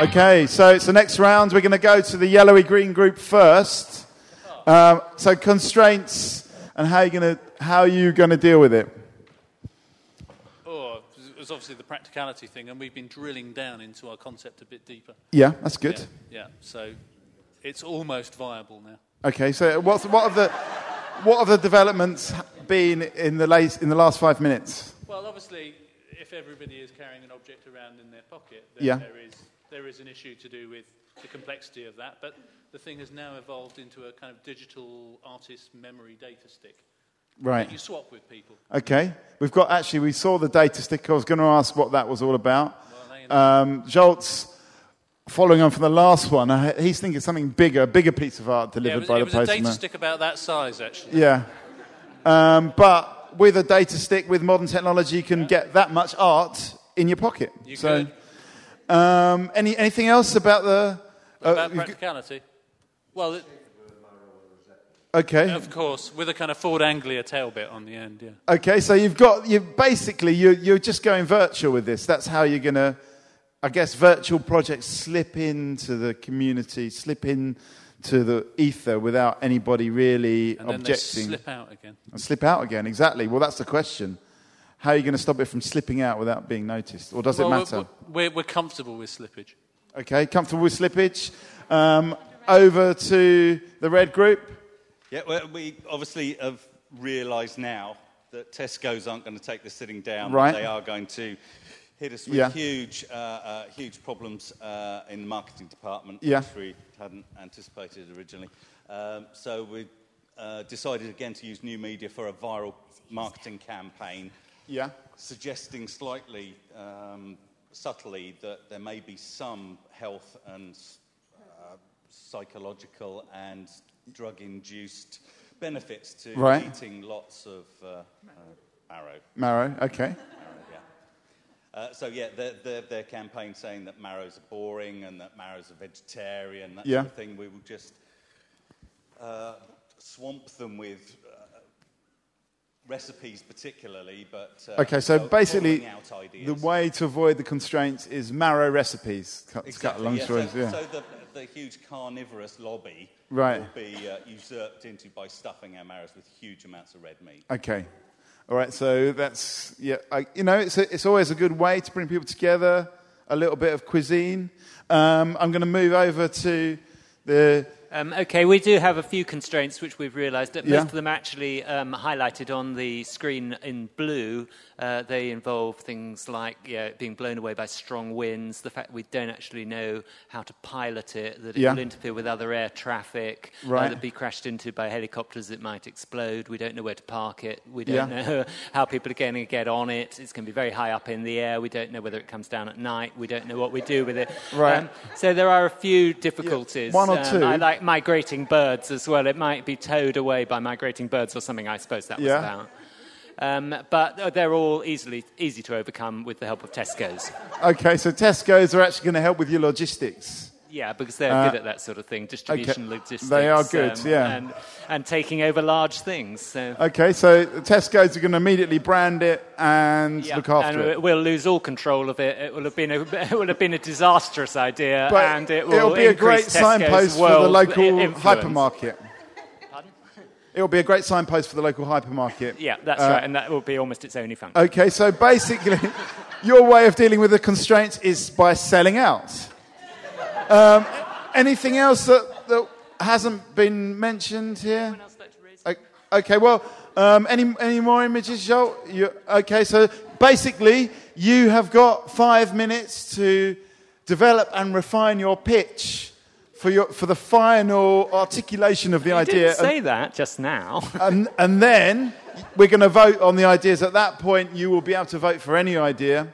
Okay, so it's the next round. We're going to go to the yellowy-green group first. So constraints and how are you going to deal with it? Oh, it was obviously the practicality thing, and we've been drilling down into our concept a bit deeper. Yeah, that's good. Yeah. So it's almost viable now. Okay, so what have the developments been in the last 5 minutes? Well, obviously, if everybody is carrying an object around in their pocket, then there is an issue to do with the complexity of that. But the thing has now evolved into a kind of digital artist memory data stick. Right. That you swap with people. Okay. We saw the data stick. I was going to ask what that was all about. Well, Jolt's, following on from the last one, he's thinking something bigger, a bigger piece of art delivered by the postman. It was a data stick about that size, actually. Yeah. But with a data stick, with modern technology, you can get that much art in your pocket. You could. Anything else about the... about practicality? Well... Okay. Of course, with a kind of Ford Anglia tail bit on the end, yeah. Okay, so you're just going virtual with this. That's how you're going to, I guess, virtual projects slip into the community, slip into the ether without anybody really objecting. And then they slip out again. And slip out again, exactly. Well, that's the question. How are you going to stop it from slipping out without being noticed? Or does it matter? We're comfortable with slippage. Okay, comfortable with slippage. Over to the red group. Yeah, well, we obviously have realised now that Tesco's aren't going to take the sitting down. Right. They are going to hit us with huge problems in the marketing department, which we hadn't anticipated originally. So we decided again to use new media for a viral marketing campaign, suggesting slightly subtly that there may be some health and psychological and drug-induced benefits to eating lots of marrow. Marrow, okay. Their campaign saying that marrows are boring and that marrows are vegetarian, that sort of thing. We will just swamp them with recipes particularly, but... okay, so basically the way to avoid the constraints is marrow recipes. Cut a long story. So the huge carnivorous lobby will be usurped into by stuffing our marrows with huge amounts of red meat. Okay. All right, so that's... it's always a good way to bring people together, a little bit of cuisine. I'm going to move over to the... Okay, we do have a few constraints which we've realised that most of them actually highlighted on the screen in blue. They involve things like being blown away by strong winds, the fact we don't actually know how to pilot it, that it will interfere with other air traffic, that be crashed into by helicopters, it might explode, we don't know where to park it, we don't know how people are going to get on it, it's going to be very high up in the air, we don't know whether it comes down at night, we don't know what we do with it. So there are a few difficulties. One or two. I like migrating birds as well. It might be towed away by migrating birds or something, I suppose that was about. But they're all easy to overcome with the help of Tesco's. Okay, so Tesco's are actually going to help with your logistics. Yeah, because they're good at that sort of thing, distribution, logistics. They are good, and taking over large things. So. Okay, so Tesco's are going to immediately brand it and look after it. We'll lose all control of it. It will have been a disastrous idea, but and it'll be a great signpost for the local hypermarket. Pardon? It will be a great signpost for the local hypermarket. Yeah, that's right, and that will be almost its only function. Okay, so basically, your way of dealing with the constraints is by selling out. Anything else that hasn't been mentioned here? Anyone else like to raise? Okay, well, any more images, Joel? Okay, so basically, you have got 5 minutes to develop and refine your pitch for the final articulation of the idea. You didn't say that just now. and then we're going to vote on the ideas. At that point, you will be able to vote for any idea,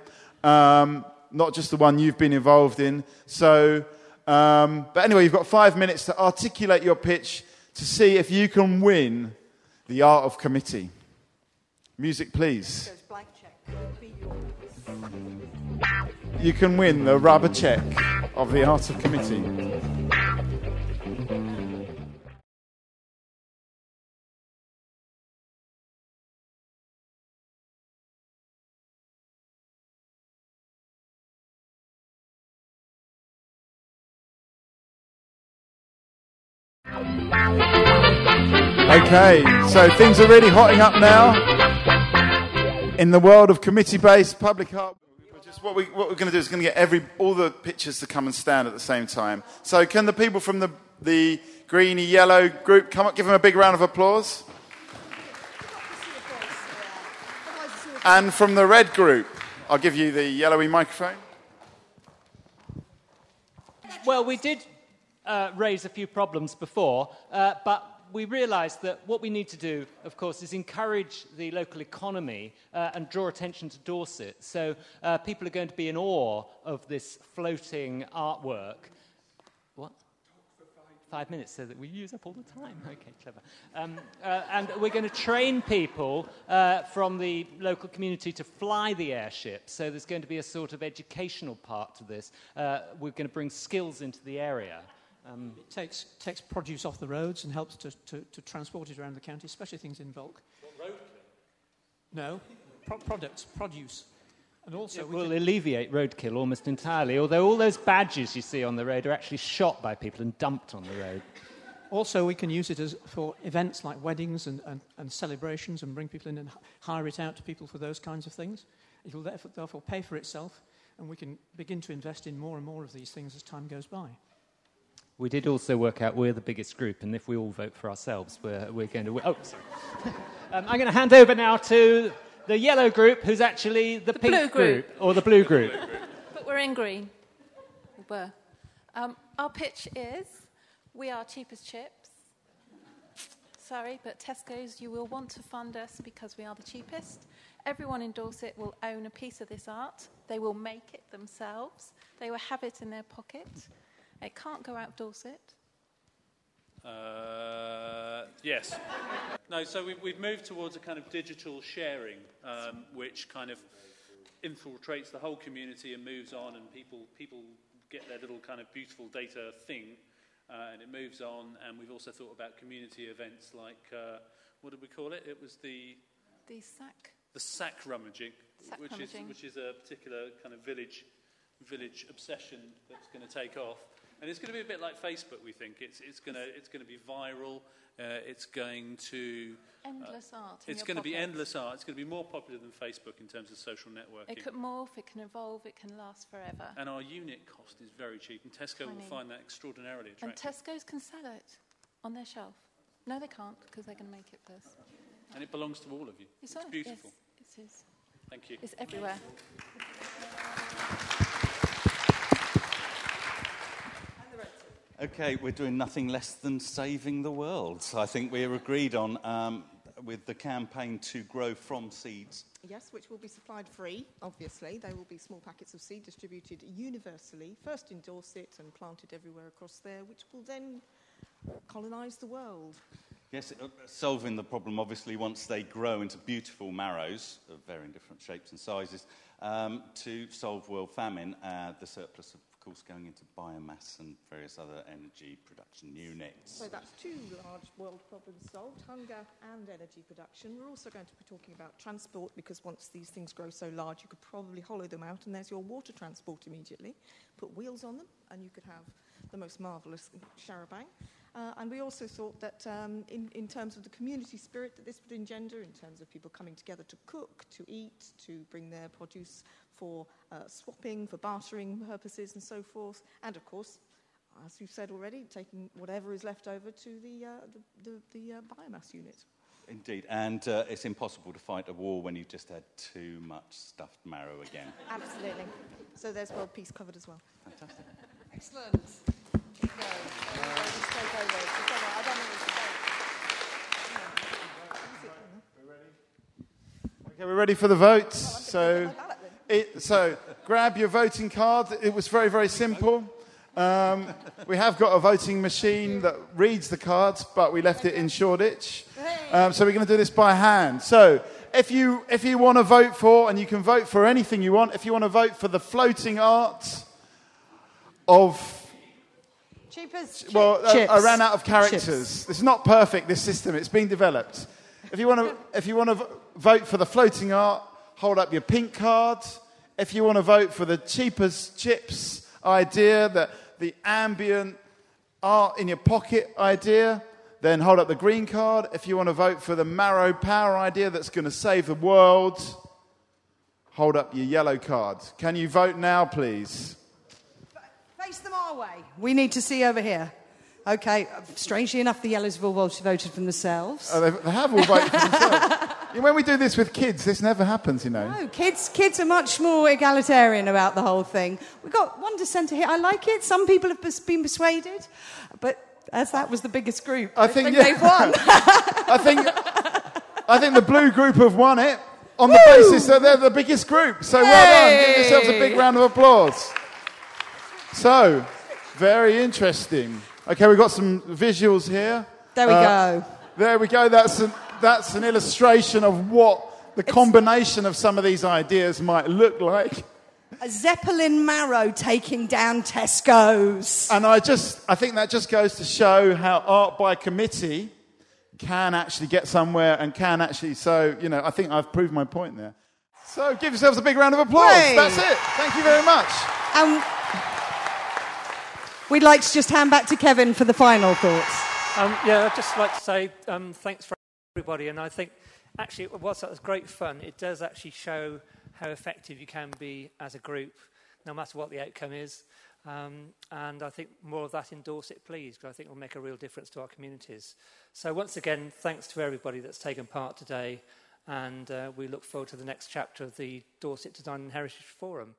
not just the one you've been involved in. So... but anyway, you've got 5 minutes to articulate your pitch to see if you can win the art of committee. Music, please. You can win the rubber check of the art of committee. Okay, so things are really hotting up now in the world of committee-based public art. What we're going to do is going to get all the pictures to come and stand at the same time. So can the people from the greeny yellow group come up, give them a big round of applause? And from the red group, I'll give you the yellowy microphone. Well, we did raise a few problems before, but we realised that what we need to do, of course, is encourage the local economy and draw attention to Dorset. So people are going to be in awe of this floating artwork. What? 5 minutes, so that we use up all the time. Okay, clever. And we're going to train people from the local community to fly the airship. So there's going to be a sort of educational part to this. We're going to bring skills into the area. It takes produce off the roads and helps to transport it around the county, especially things in bulk. What, roadkill? No, produce. And also it will alleviate roadkill almost entirely, although all those badges you see on the road are actually shot by people and dumped on the road. Also, we can use it for events like weddings and celebrations and bring people in and hire it out to people for those kinds of things. It will therefore pay for itself, and we can begin to invest in more and more of these things as time goes by. We did also work out we're the biggest group, and if we all vote for ourselves, we're going to win. Oh, sorry. I'm going to hand over now to the yellow group, who's actually the pink group, or the blue group. But we're in green. We were. Our pitch is, we are cheap as chips. Sorry, but Tesco's, you will want to fund us because we are the cheapest. Everyone in Dorset will own a piece of this art. They will make it themselves. They will have it in their pocket. It can't go out of Dorset. Yes. No, so we've moved towards a kind of digital sharing, which kind of infiltrates the whole community and moves on, and people get their little kind of beautiful data thing, and it moves on. And we've also thought about community events like, what did we call it? It was the sack rummaging, which is a particular kind of village obsession that's going to take off. And it's going to be a bit like Facebook, we think. It's going to be viral. It's going to... endless art. It's going to be endless art. It's going to be more popular than Facebook in terms of social networking. It could morph, it can evolve, it can last forever. And our unit cost is very cheap, and Tesco will find that extraordinarily attractive. And Tesco's can sell it on their shelf. No, they can't, because they're going to make it first. And it belongs to all of you. It's beautiful. Yes, it is. Thank you. It's everywhere. Okay, we're doing nothing less than saving the world. So I think we're agreed on with the campaign to grow from seeds. Yes, which will be supplied free, obviously. They will be small packets of seed distributed universally, first in Dorset and planted everywhere across there, which will then colonise the world. Yes, solving the problem, obviously, once they grow into beautiful marrows of varying different shapes and sizes, to solve world famine, the surplus, of course, going into biomass and various other energy production units. So that's two large world problems solved, hunger and energy production. We're also going to be talking about transport, because once these things grow so large, you could probably hollow them out, and there's your water transport immediately. Put wheels on them, and you could have the most marvellous charabang. And we also thought that in terms of the community spirit that this would engender, in terms of people coming together to cook, to eat, to bring their produce for swapping, for bartering purposes and so forth, and of course, as we've said already, taking whatever is left over to the biomass unit. Indeed, and it's impossible to fight a war when you've just had too much stuffed marrow again. Absolutely. So there's world peace covered as well. Fantastic. Excellent. Okay, we're ready for the votes. So grab your voting card. It was very, very simple. We have got a voting machine that reads the cards, but we left it in Shoreditch. So we're going to do this by hand. So if you want to vote for, and you can vote for anything you want, if you want to vote for the floating art of... I ran out of characters. Chips. It's not perfect, this system. It's been developed. If you want to vote for the floating art, hold up your pink card. If you want to vote for the cheapest chips idea, the ambient art in your pocket idea, then hold up the green card. If you want to vote for the marrow power idea that's going to save the world, hold up your yellow card. Can you vote now, please? Face them our way. We need to see over here. Okay, strangely enough, the yellows have all voted for themselves. Oh, they have all voted for themselves. When we do this with kids, this never happens, you know. No, kids are much more egalitarian about the whole thing. We've got one dissenter here. I like it. Some people have been persuaded, but as that was the biggest group, I think they've won. I think the blue group have won it on the basis that they're the biggest group. So well done. Give yourselves a big round of applause. So, very interesting. Okay, we've got some visuals here. There we go. There we go. That's an illustration of what the combination of some of these ideas might look like. A Zeppelin marrow taking down Tesco's. And I think that just goes to show how art by committee can actually get somewhere and can actually... So, you know, I think I've proved my point there. So give yourselves a big round of applause. Hey. That's it. Thank you very much. We'd like to just hand back to Kevin for the final thoughts. I'd just like to say thanks for everybody. And I think, actually, whilst that was great fun, it does actually show how effective you can be as a group, no matter what the outcome is. And I think more of that in Dorset, please, because I think it will make a real difference to our communities. So once again, thanks to everybody that's taken part today. And we look forward to the next chapter of the Dorset Design and Heritage Forum.